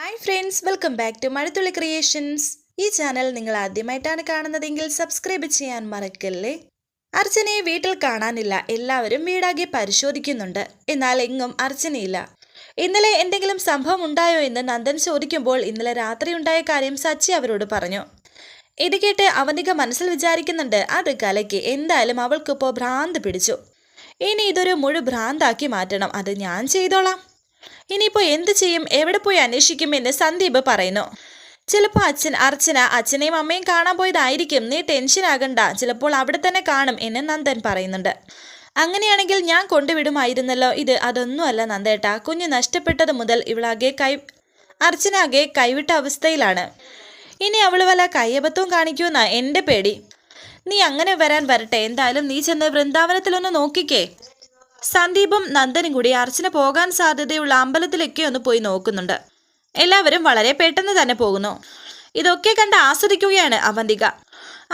Hi friends, welcome back to Mazhathulli creations. ഈ channel നിങ്ങൾ ആദ്യമായിട്ടാണ് കാണുന്നതെങ്കിൽ സബ്സ്ക്രൈബ് ചെയ്യാൻ മറക്കല്ലേ. അർച്ചനയെ വീട്ടിൽ കാണാനില്ല. എല്ലാവരും വീടാകെ പരിശോധിക്കുന്നുണ്ട്. എന്നാൽ എങ്ങും അർച്ചനയില്ല. ഇന്നലെ എന്തെങ്കിലും സംഭവം ഉണ്ടായോ എന്ന് നന്ദൻ ചോദിക്കുമ്പോൾ ഇന്നലെ രാത്രി ഉണ്ടായ കാര്യം സച്ചി അവരോട് പറഞ്ഞു. ഇത് കേട്ട് അവന്തിക മനസ്സിൽ വിചാരിക്കുന്നുണ്ട്, അത് കലയ്ക്ക്. എന്തായാലും അവൾക്കിപ്പോൾ ഭ്രാന്ത് പിടിച്ചു. ഇനി ഇതൊരു ഭ്രാന്താക്കി മാറ്റണം. അത് ഞാൻ ചെയ്തോളാം. ഇനിയിപ്പോൾ എന്ത് ചെയ്യും, എവിടെ പോയി അന്വേഷിക്കും എന്ന് സന്ദീപ് പറയുന്നു. ചിലപ്പോൾ അർച്ചന അച്ഛനെയും അമ്മയും കാണാൻ പോയതായിരിക്കും. നീ ടെൻഷൻ ആകണ്ട, ചിലപ്പോൾ അവിടെ തന്നെ കാണും എന്ന് നന്ദൻ പറയുന്നുണ്ട്. അങ്ങനെയാണെങ്കിൽ ഞാൻ കൊണ്ടുവിടുമായിരുന്നല്ലോ. അതൊന്നുമല്ല നന്ദേട്ടാ. കുഞ്ഞ് നഷ്ടപ്പെട്ടത് മുതൽ അർച്ചനാകെ കൈവിട്ട അവസ്ഥയിലാണ്. ഇനി അവൾ വല്ല കയ്യബദ്ധവും കാണിക്കുമെന്നാ എൻ്റെ പേടി. നീ അങ്ങനെ വരട്ടെ. എന്തായാലും നീ ചെന്ന് വൃന്ദാവനത്തിലൊന്ന് നോക്കിക്കേ. സന്ദീപും നന്ദനും കൂടി അർച്ചന പോകാൻ സാധ്യതയുള്ള അമ്പലത്തിലൊക്കെ ഒന്ന് പോയി നോക്കുന്നുണ്ട്. എല്ലാവരും വളരെ പെട്ടെന്ന് തന്നെ പോകുന്നു. ഇതൊക്കെ കണ്ട് ആസ്വദിക്കുകയാണ് അവന്തിക.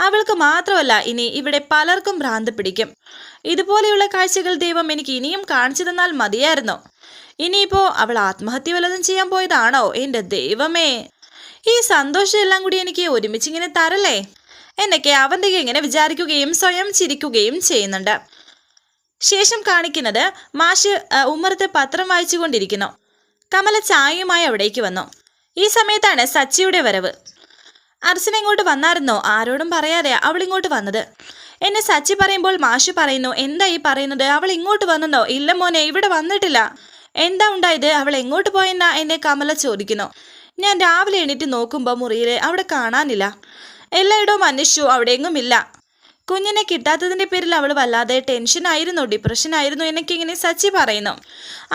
അവൾക്ക് മാത്രമല്ല, ഇനി ഇവിടെ പലർക്കും ഭ്രാന്ത് പിടിക്കും. ഇതുപോലെയുള്ള കാഴ്ചകൾ ദൈവം എനിക്ക് ഇനിയും കാണിച്ചു തന്നാൽ മതിയായിരുന്നു. ഇനിയിപ്പോ അവൾ ആത്മഹത്യ വല്ലതും ചെയ്യാൻ പോയതാണോ? എൻ്റെ ദൈവമേ, ഈ സന്തോഷം എല്ലാം കൂടി എനിക്ക് ഒരുമിച്ചിങ്ങനെ തരല്ലേ എന്നൊക്കെ അവന്തിക ഇങ്ങനെ വിചാരിക്കുകയും സ്വയം ചിരിക്കുകയും ചെയ്യുന്നുണ്ട്. ശേഷം കാണിക്കുന്നത് മാഷ് ഉമ്മറത്ത് പത്രം വായിച്ചുകൊണ്ടിരിക്കുന്നു. കമല ചായയുമായി അവിടേക്ക് വന്നു. ഈ സമയത്താണ് സച്ചിയുടെ വരവ്. അർച്ചന ഇങ്ങോട്ട് വന്നായിരുന്നോ? ആരോടും പറയാതെ അവൾ ഇങ്ങോട്ട് വന്നത് എന്നെ സച്ചി പറയുമ്പോൾ മാഷ് പറയുന്നു, എന്താ ഈ പറയുന്നത്? അവൾ ഇങ്ങോട്ട് വന്നെന്നോ? ഇല്ല മോനെ, ഇവിടെ വന്നിട്ടില്ല. എന്താ ഉണ്ടായത്? അവൾ എങ്ങോട്ട് പോയെന്നാ എന്നെ കമല ചോദിക്കുന്നു. ഞാൻ രാവിലെ എണീറ്റ് നോക്കുമ്പോൾ മുറിയിൽ അവിടെ കാണാനില്ല. എല്ലായിടവും അന്വേഷിച്ചു, അവിടെയെങ്ങും ഇല്ല. കുഞ്ഞിനെ കിട്ടാത്തതിൻ്റെ പേരിൽ അവൾ വല്ലാതെ ടെൻഷനായിരുന്നു, ഡിപ്രഷനായിരുന്നു എന്നൊക്കെ ഇങ്ങനെ സച്ചി പറയുന്നു.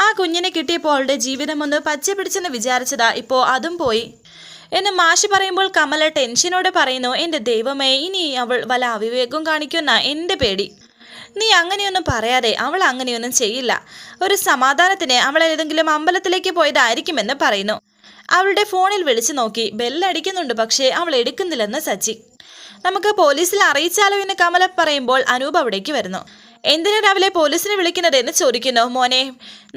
ആ കുഞ്ഞിനെ കിട്ടിയപ്പോൾ അവളുടെ ജീവിതം ഒന്ന് പച്ച പിടിച്ചെന്ന് വിചാരിച്ചതാ, ഇപ്പോൾ അതും പോയി എന്ന് മാഷി പറയുമ്പോൾ കമല ടെൻഷനോടെ പറയുന്നു, എൻ്റെ ദൈവമേ, ഇനി അവൾ വല്ല അവിവേകവും കാണിക്കുന്ന എൻ്റെ പേടി. നീ അങ്ങനെയൊന്നും പറയാതെ, അവൾ അങ്ങനെയൊന്നും ചെയ്യില്ല. ഒരു സമാധാനത്തിന് അവൾ ഏതെങ്കിലും അമ്പലത്തിലേക്ക് പോയതായിരിക്കുമെന്ന് പറയുന്നു. അവളുടെ ഫോണിൽ വിളിച്ചു നോക്കി, ബെല്ലടിക്കുന്നുണ്ട്, പക്ഷേ അവൾ എടുക്കുന്നില്ലെന്ന് സച്ചി. നമുക്ക് പോലീസിൽ അറിയിച്ചാലോ എന്ന് കമല പറയുമ്പോൾ അനൂപ് അവിടേക്ക് വരുന്നു. എന്തിനാ രാവിലെ പോലീസിനെ വിളിക്കുന്നത് എന്ന് ചോദിക്കുന്നു. മോനെ,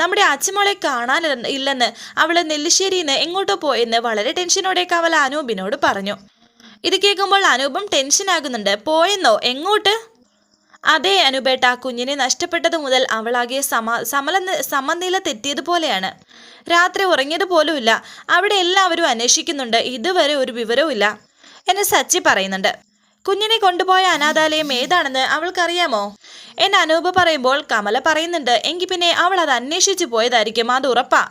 നമ്മുടെ അച്ഛമോളെ കാണാനില്ലെന്ന് അവള് നെല്ലിശ്ശേരിന്ന് എങ്ങോട്ടോ പോയെന്ന് വളരെ ടെൻഷനോടെ കമല അനൂപിനോട് പറഞ്ഞു. ഇത് കേൾക്കുമ്പോൾ അനൂപും ടെൻഷനാകുന്നുണ്ട്. പോയെന്നോ? എങ്ങോട്ട്? അതെ അനൂപേട്ട, കുഞ്ഞിനെ നഷ്ടപ്പെട്ടത് മുതൽ അവളാകെ സമനില തെറ്റിയതുപോലെയാണ്. രാത്രി ഉറങ്ങിയത് പോലുമില്ല. അവിടെ എല്ലാവരും അന്വേഷിക്കുന്നുണ്ട്, ഇതുവരെ ഒരു വിവരവും ഇല്ല എന്ന് സച്ചി പറയുന്നുണ്ട്. കുഞ്ഞിനെ കൊണ്ടുപോയ അനാഥാലയം ഏതാണെന്ന് അവൾക്കറിയാമോ എന്ന് അനൂപ് പറയുമ്പോൾ കമല പറയുന്നുണ്ട്, എങ്കിൽ പിന്നെ അവൾ അത് അന്വേഷിച്ചു പോയതായിരിക്കും, അത് ഉറപ്പാ.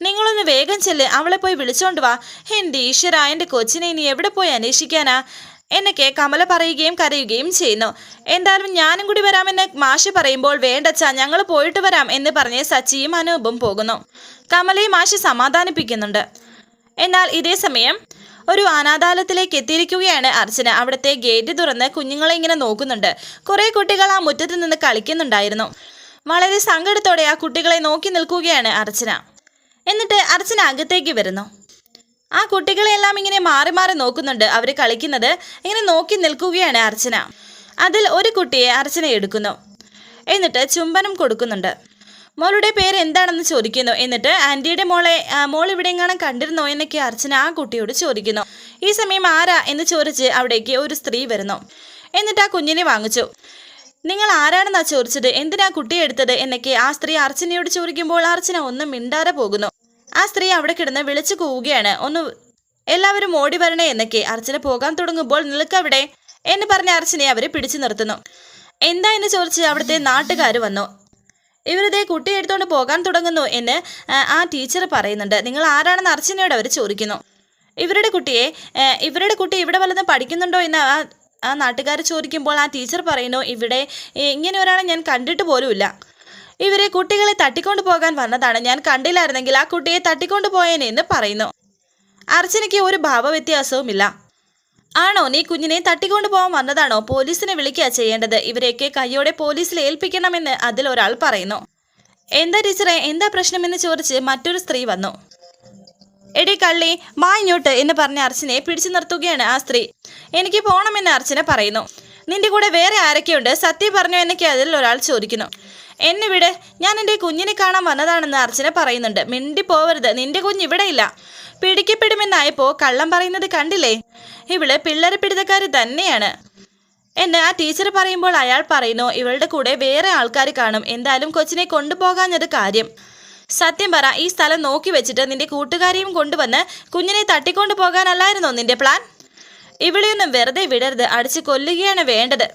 നിങ്ങളൊന്ന് വേഗം ചെല്ല്, അവളെ പോയി വിളിച്ചോണ്ട് വാ. എൻ്റെ ഈശ്വര, എൻ്റെ കൊച്ചിനെ ഇനി എവിടെ പോയി അന്വേഷിക്കാനാ എന്നൊക്കെ കമല പറയുകയും കരയുകയും ചെയ്യുന്നു. എന്തായാലും ഞാനും കൂടി വരാമെന്ന് മാഷി പറയുമ്പോൾ, വേണ്ടച്ചാ, ഞങ്ങൾ പോയിട്ട് വരാം എന്ന് പറഞ്ഞ് സച്ചിയും അനൂപും പോകുന്നു. കമലയും മാഷി സമാധാനിപ്പിക്കുന്നുണ്ട്. എന്നാൽ ഇതേ സമയം ഒരു അനാഥാലയത്തിലേക്ക് എത്തിയിരിക്കുകയാണ് അർച്ചന. അവിടുത്തെ ഗേറ്റ് തുറന്ന് കുഞ്ഞുങ്ങളെ ഇങ്ങനെ നോക്കുന്നുണ്ട്. കുറേ കുട്ടികൾ ആ മുറ്റത്ത് നിന്ന് കളിക്കുന്നുണ്ടായിരുന്നു. വളരെ സങ്കടത്തോടെ ആ കുട്ടികളെ നോക്കി നിൽക്കുകയാണ് അർച്ചന. എന്നിട്ട് അർച്ചന അകത്തേക്ക് വരുന്നു. ആ കുട്ടികളെല്ലാം ഇങ്ങനെ മാറി മാറി നോക്കുന്നുണ്ട്. അവർ കളിക്കുന്നത് ഇങ്ങനെ നോക്കി നിൽക്കുകയാണ് അർച്ചന. അതിൽ ഒരു കുട്ടിയെ അർച്ചന എടുക്കുന്നു. എന്നിട്ട് ചുംബനം കൊടുക്കുന്നുണ്ട്. മോളുടെ പേര് എന്താണെന്ന് ചോദിക്കുന്നു. എന്നിട്ട് ആൻറ്റിയുടെ മോൾ ഇവിടെ എങ്ങാനും കണ്ടിരുന്നോ എന്നൊക്കെ അർച്ചന ആ കുട്ടിയോട് ചോദിക്കുന്നു. ഈ സമയം ആരാ എന്ന് ചോദിച്ച് അവിടേക്ക് ഒരു സ്ത്രീ വരുന്നു. എന്നിട്ട് ആ കുഞ്ഞിനെ വാങ്ങിച്ചു. നിങ്ങൾ ആരാണെന്നാ ചോദിച്ചത്? എന്തിനാ കുട്ടിയെ എടുത്തത് എന്നൊക്കെ ആ സ്ത്രീ അർച്ചനയോട് ചോദിക്കുമ്പോൾ അർച്ചന ഒന്നും മിണ്ടാതെ പോകുന്നു. ആ സ്ത്രീ അവിടെ കിടന്ന് വിളിച്ചു പോവുകയാണ്, എല്ലാവരും ഓടി വരണേ എന്നൊക്കെ. അർച്ചന പോകാൻ തുടങ്ങുമ്പോൾ, നിൽക്കവിടെ എന്ന് പറഞ്ഞ അർച്ചനയെ അവർ പിടിച്ചു നിർത്തുന്നു. എന്താ എന്ന് ചോദിച്ച് അവിടുത്തെ നാട്ടുകാർ വന്നു. ഇവരുടെ കുട്ടിയെ എടുത്തുകൊണ്ട് പോകാൻ തുടങ്ങുന്നു എന്ന് ആ ടീച്ചർ പറയുന്നുണ്ട്. നിങ്ങൾ ആരാണെന്ന് അർച്ചനയോട് അവർ ചോദിക്കുന്നു. ഇവരുടെ കുട്ടി ഇവിടെ വല്ലതും പഠിക്കുന്നുണ്ടോ എന്ന് ആ നാട്ടുകാർ ചോദിക്കുമ്പോൾ ആ ടീച്ചർ പറയുന്നു, ഇവിടെ ഇങ്ങനെ ഒരാളെ ഞാൻ കണ്ടിട്ട് പോലുമില്ല. ഇവരെ കുട്ടികളെ തട്ടിക്കൊണ്ടു പോകാൻ വന്നതാണ്. ഞാൻ കണ്ടില്ലായിരുന്നെങ്കിൽ ആ കുട്ടിയെ തട്ടിക്കൊണ്ടു പോയേനെ എന്ന് പറയുന്നു. അർച്ചനയ്ക്ക് ഒരു ഭാവവ്യത്യാസവുമില്ല. ആണോ, നീ കുഞ്ഞിനെ തട്ടിക്കൊണ്ടു പോകാൻ വന്നതാണോ? പോലീസിനെ വിളിക്കുക ചെയ്യേണ്ടത്. ഇവരെയൊക്കെ കയ്യോടെ പോലീസിൽ ഏൽപ്പിക്കണമെന്ന് അതിലൊരാൾ പറയുന്നു. എന്താ ടീച്ചറെ, എന്താ പ്രശ്നമെന്ന് ചോദിച്ച് മറ്റൊരു സ്ത്രീ വന്നു. എടി കള്ളി, വാ ഇങ്ങോട്ട് എന്ന് പറഞ്ഞ അർച്ചനയെ പിടിച്ചു നിർത്തുകയാണ് ആ സ്ത്രീ. എനിക്ക് പോകണമെന്ന് അർച്ചന പറയുന്നു. നിന്റെ കൂടെ വേറെ ആരൊക്കെയുണ്ട്? സത്യം പറഞ്ഞു എന്നൊക്കെ അതിൽ ഒരാൾ ചോദിക്കുന്നു. എന്നെ വിട്, ഞാൻ എൻ്റെ കുഞ്ഞിനെ കാണാൻ വന്നതാണെന്ന് അർച്ചന പറയുന്നുണ്ട്. മിണ്ടി പോവരുത്, നിന്റെ കുഞ്ഞ് ഇവിടെയില്ല. പിടിക്കപ്പെടുമെന്നായപ്പോൾ കള്ളം പറയുന്നത് കണ്ടില്ലേ? ഇവള് പിള്ളേരെ പിടുത്തക്കാരി തന്നെയാണ് എന്ന് ആ ടീച്ചർ പറയുമ്പോൾ അയാൾ പറയുന്നു, ഇവളുടെ കൂടെ വേറെ ആൾക്കാർ കാണും. എന്തായാലും കൊച്ചിനെ കൊണ്ടുപോകാഞ്ഞത് കാര്യം. സത്യം പറ, ഈ സ്ഥലം നോക്കി വെച്ചിട്ട് നിന്റെ കൂട്ടുകാരിയും കൊണ്ടുവന്ന് കുഞ്ഞിനെ തട്ടിക്കൊണ്ടു പോകാനല്ലായിരുന്നോ നിന്റെ പ്ലാൻ? ഇവിടെയൊന്നും വെറുതെ വിടരുത്, അടിച്ച് കൊല്ലുകയാണ് വേണ്ടത്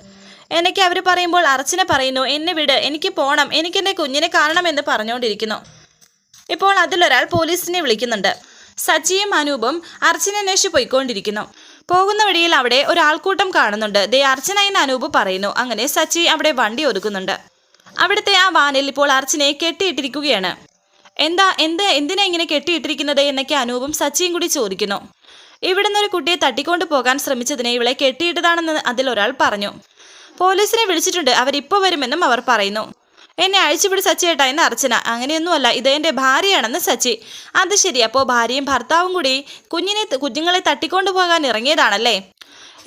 എനിക്ക് അവർ പറയുമ്പോൾ അർച്ചന പറയുന്നു, എന്നെ വിട്, എനിക്ക് പോകണം, എനിക്കെൻ്റെ കുഞ്ഞിനെ കാണണമെന്ന് പറഞ്ഞുകൊണ്ടിരിക്കുന്നു. ഇപ്പോൾ അതിലൊരാൾ പോലീസിനെ വിളിക്കുന്നുണ്ട്. സച്ചിയും അനൂപും അർച്ചന അന്വേഷിച്ച് പോയിക്കൊണ്ടിരിക്കുന്നു. പോകുന്ന വഴിയിൽ അവിടെ ഒരാൾക്കൂട്ടം കാണുന്നുണ്ട്. ദേ അർച്ചന എന്ന് അനൂപ് പറയുന്നു. അങ്ങനെ സച്ചി അവിടെ വണ്ടി ഒതുക്കുന്നുണ്ട്. അവിടുത്തെ ആ വാനിൽ ഇപ്പോൾ അർച്ചനയെ കെട്ടിയിട്ടിരിക്കുകയാണ്. എന്തിനാ ഇങ്ങനെ കെട്ടിയിട്ടിരിക്കുന്നത് എന്നൊക്കെ അനൂപും സച്ചിയും കൂടി ചോദിക്കുന്നു. ഇവിടുന്ന് ഒരു കുട്ടിയെ തട്ടിക്കൊണ്ടു പോകാൻ ശ്രമിച്ചതിനെ ഇവളെ കെട്ടിയിട്ടതാണെന്ന് അതിലൊരാൾ പറഞ്ഞു. പോലീസിനെ വിളിച്ചിട്ടുണ്ട്, അവരിപ്പോൾ വരുമെന്നും അവർ പറയുന്നു. എന്നെ അഴിച്ചുപിടി സച്ചിയേട്ടാ എന്ന് അർച്ചന. അങ്ങനെയൊന്നുമല്ല, ഇത് എൻ്റെ ഭാര്യയാണെന്ന് സച്ചി. അത് ശരി, അപ്പോൾ ഭാര്യയും ഭർത്താവും കൂടി കുഞ്ഞുങ്ങളെ തട്ടിക്കൊണ്ടു പോകാൻ ഇറങ്ങിയതാണല്ലേ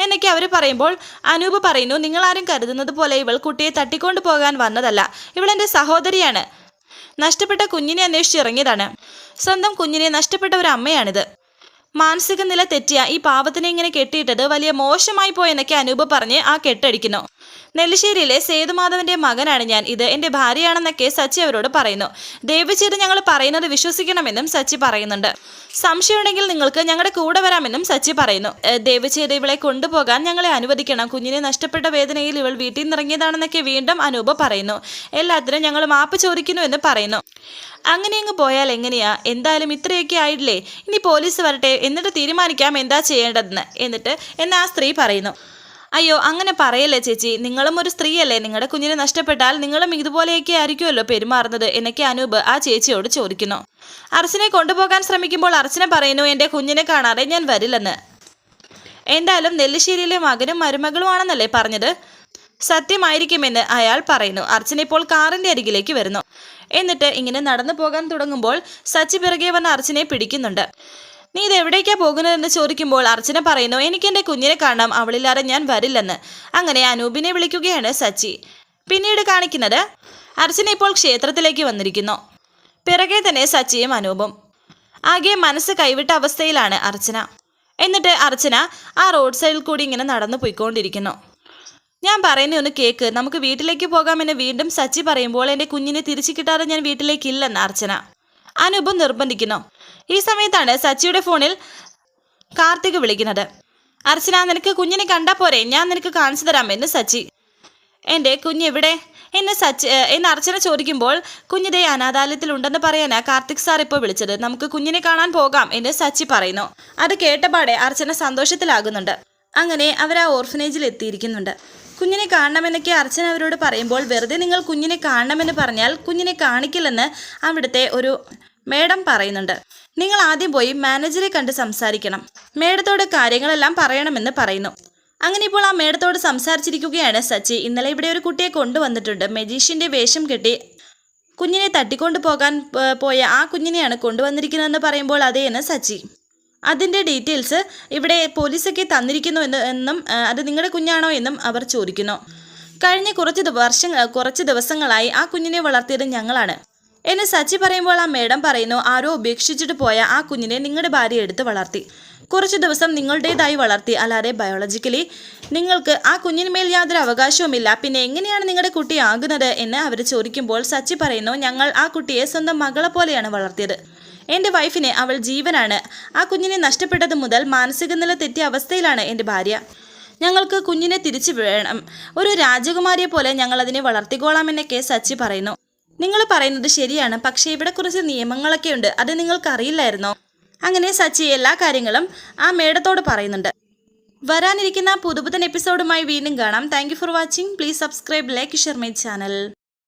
എന്നൊക്കെ അവർ പറയുമ്പോൾ അനൂപ് പറയുന്നു, നിങ്ങളാരും കരുതുന്നത് പോലെ ഇവൾ കുട്ടിയെ തട്ടിക്കൊണ്ടു പോകാൻ വന്നതല്ല. ഇവളെൻ്റെ സഹോദരിയാണ്. നഷ്ടപ്പെട്ട കുഞ്ഞിനെ അന്വേഷിച്ച് ഇറങ്ങിയതാണ്. സ്വന്തം കുഞ്ഞിനെ നഷ്ടപ്പെട്ട ഒരു അമ്മയാണിത്. മാനസിക നില തെറ്റിയ ഈ പാവത്തിനെ ഇങ്ങനെ കെട്ടിയിട്ടത് വലിയ മോശമായി പോയെന്നൊക്കെ അനൂപ് പറഞ്ഞ് ആ കെട്ടടിക്കുന്നു. നെല്ലിശ്ശേരിയിലെ സേതുമാധവന്റെ മകനാണ് ഞാൻ, ഇത് എൻ്റെ ഭാര്യയാണെന്നൊക്കെ സച്ചി അവരോട് പറയുന്നു. ദയവ് ചെയ്ത് ഞങ്ങൾ പറയുന്നത് വിശ്വസിക്കണമെന്നും സച്ചി പറയുന്നുണ്ട്. സംശയമുണ്ടെങ്കിൽ നിങ്ങൾക്ക് ഞങ്ങളുടെ കൂടെ വരാമെന്നും സച്ചി പറയുന്നു. ദയവ് ചെയ്ത് ഇവളെ കൊണ്ടുപോകാൻ ഞങ്ങളെ അനുവദിക്കണം. കുഞ്ഞിനെ നഷ്ടപ്പെട്ട വേദനയിൽ ഇവൾ വീട്ടിൽ നിന്നിറങ്ങിയതാണെന്നൊക്കെ വീണ്ടും അനൂപ് പറയുന്നു. എല്ലാത്തിനും ഞങ്ങൾ മാപ്പ് ചോദിക്കുന്നു എന്ന് പറയുന്നു. അങ്ങനെ അങ്ങ് പോയാൽ എങ്ങനെയാ? എന്തായാലും ഇത്രയൊക്കെ ആയില്ലേ, ഇനി പോലീസ് വരട്ടെ, എന്നിട്ട് തീരുമാനിക്കാം എന്താ ചെയ്യേണ്ടതെന്ന് എന്ന് ആ സ്ത്രീ പറയുന്നു. അയ്യോ, അങ്ങനെ പറയല്ലേ ചേച്ചി, നിങ്ങളും ഒരു സ്ത്രീയല്ലേ, നിങ്ങളുടെ കുഞ്ഞിനെ നഷ്ടപ്പെട്ടാൽ നിങ്ങളും ഇതുപോലെയൊക്കെ ആയിരിക്കുമല്ലോ പെരുമാറുന്നത് എന്നൊക്കെ അനൂപ് ആ ചേച്ചിയോട് ചോദിക്കുന്നു. അർച്ചനെ കൊണ്ടുപോകാൻ ശ്രമിക്കുമ്പോൾ അർച്ചന പറയുന്നു, എൻ്റെ കുഞ്ഞിനെ കാണാതെ ഞാൻ വരില്ലെന്ന്. എന്തായാലും നെല്ലിശ്ശേരിയിലെ മകനും മരുമകളുമാണെന്നല്ലേ പറഞ്ഞത്? സത്യമായിരിക്കുമെന്ന് അയാൾ പറയുന്നു. അർച്ചന ഇപ്പോൾ കാറിൻ്റെ അരികിലേക്ക് വരുന്നു. എന്നിട്ട് ഇങ്ങനെ നടന്നു പോകാൻ തുടങ്ങുമ്പോൾ സച്ചി പിറകെ വന്ന് അർച്ചനയെ പിടിക്കുന്നുണ്ട്. നീ ഇത് എവിടേക്കാ പോകുന്നതെന്ന് ചോദിക്കുമ്പോൾ അർച്ചന പറയുന്നു, എനിക്കെൻ്റെ കുഞ്ഞിനെ കാണാം, അവളില്ലാതെ ഞാൻ വരില്ലെന്ന്. അങ്ങനെ അനൂപിനെ വിളിക്കുകയാണ് സച്ചി. പിന്നീട് കാണിക്കുന്നത് അർച്ചന ഇപ്പോൾ ക്ഷേത്രത്തിലേക്ക് വന്നിരിക്കുന്നു. പിറകെ തന്നെ സച്ചിയും അനൂപും. ആകെ മനസ്സ് കൈവിട്ട അവസ്ഥയിലാണ് അർച്ചന. എന്നിട്ട് അർച്ചന ആ റോഡ് സൈഡിൽ കൂടി ഇങ്ങനെ നടന്നു പോയിക്കൊണ്ടിരിക്കുന്നു. ഞാൻ പറയുന്ന ഒന്ന് കേക്ക്, നമുക്ക് വീട്ടിലേക്ക് പോകാമെന്ന് വീണ്ടും സച്ചി പറയുമ്പോൾ എൻ്റെ കുഞ്ഞിനെ തിരിച്ചു കിട്ടാതെ ഞാൻ വീട്ടിലേക്കില്ലെന്ന് അർച്ചന. അനൂപും നിർബന്ധിക്കുന്നു. ഈ സമയത്താണ് സച്ചിയുടെ ഫോണിൽ കാർത്തിക് വിളിക്കുന്നത്. അർച്ചന, നിനക്ക് കുഞ്ഞിനെ കണ്ടാൽ പോരെ, ഞാൻ നിനക്ക് കാണിച്ചു തരാമെന്ന് സച്ചി. എൻ്റെ കുഞ്ഞെവിടെ എന്ന് അർച്ചന ചോദിക്കുമ്പോൾ കുഞ്ഞിതേ അനാഥാലയത്തിലുണ്ടെന്ന് പറയാനാ കാർത്തിക് സാർ ഇപ്പോൾ വിളിച്ചത്, നമുക്ക് കുഞ്ഞിനെ കാണാൻ പോകാം എന്ന് സച്ചി പറയുന്നു. അത് കേട്ടപാടെ അർച്ചന സന്തോഷത്തിലാകുന്നുണ്ട്. അങ്ങനെ അവർ ആ ഓർഫനേജിൽ എത്തിയിരിക്കുന്നുണ്ട്. കുഞ്ഞിനെ കാണണമെന്നൊക്കെ അർച്ചന അവരോട് പറയുമ്പോൾ, വെറുതെ നിങ്ങൾ കുഞ്ഞിനെ കാണണമെന്ന് പറഞ്ഞാൽ കുഞ്ഞിനെ കാണിക്കില്ലെന്ന് അവിടുത്തെ ഒരു മേഡം പറയുന്നുണ്ട്. നിങ്ങൾ ആദ്യം പോയി മാനേജറെ കണ്ട് സംസാരിക്കണം, മേഡത്തോട് കാര്യങ്ങളെല്ലാം പറയണമെന്ന് പറയുന്നു. അങ്ങനെ ഇപ്പോൾ ആ മേഡത്തോട് സംസാരിച്ചിരിക്കുകയാണ് സച്ചി. ഇന്നലെ ഇവിടെ ഒരു കുട്ടിയെ കൊണ്ടുവന്നിട്ടുണ്ട്, മജീഷ്യൻ്റെ വേഷം കെട്ടി കുഞ്ഞിനെ തട്ടിക്കൊണ്ടു പോകാൻ പോയ ആ കുഞ്ഞിനെയാണ് കൊണ്ടുവന്നിരിക്കുന്നതെന്ന് പറയുമ്പോൾ അതേ എന്ന് സച്ചി. അതിൻ്റെ ഡീറ്റെയിൽസ് ഇവിടെ പോലീസൊക്കെ തന്നിരിക്കുന്നു എന്നും അത് നിങ്ങളുടെ കുഞ്ഞാണോ എന്നും അവർ ചോദിക്കുന്നു. കഴിഞ്ഞ കുറച്ച് ദിവസങ്ങളായി ആ കുഞ്ഞിനെ വളർത്തിയത് ഞങ്ങളാണ് എന്ന് സച്ചി പറയുമ്പോൾ ആ മേഡം പറയുന്നു, ആരോ ഉപേക്ഷിച്ചിട്ട് പോയ ആ കുഞ്ഞിനെ നിങ്ങളുടെ ഭാര്യ എടുത്ത് വളർത്തി, കുറച്ച് ദിവസം നിങ്ങളുടേതായി വളർത്തി, അല്ലാതെ ബയോളജിക്കലി നിങ്ങൾക്ക് ആ കുഞ്ഞിന്മേൽ യാതൊരു അവകാശവുമില്ല. പിന്നെ എങ്ങനെയാണ് നിങ്ങളുടെ കുട്ടി ആകുന്നത് എന്ന് അവർ ചോദിക്കുമ്പോൾ സച്ചി പറയുന്നു, ഞങ്ങൾ ആ കുട്ടിയെ സ്വന്തം മകളെ പോലെയാണ് വളർത്തിയത്. എൻ്റെ വൈഫിന് അവൾ ജീവനാണ്. ആ കുഞ്ഞിനെ നഷ്ടപ്പെട്ടത് മുതൽ മാനസിക നില തെറ്റിയ അവസ്ഥയിലാണ് എൻ്റെ ഭാര്യ. ഞങ്ങൾക്ക് കുഞ്ഞിനെ തിരിച്ചു വേണം, ഒരു രാജകുമാരിയെ പോലെ ഞങ്ങൾ അതിനെ വളർത്തിക്കോളാമെന്നൊക്കെ സച്ചി പറയുന്നു. നിങ്ങൾ പറയുന്നത് ശരിയാണ്, പക്ഷേ ഇവിടെ കുറച്ച് നിയമങ്ങളൊക്കെ ഉണ്ട്, അത് നിങ്ങൾക്കറിയില്ലായിരുന്നോ? അങ്ങനെ സച്ചി എല്ലാ കാര്യങ്ങളും ആ മേഡത്തോട് പറയുന്നുണ്ട്. വരാനിരിക്കുന്ന പുതുപുത്തൻ എപ്പിസോഡുമായി വീണ്ടും കാണാം. Thank you for watching. Please subscribe, like, share my channel.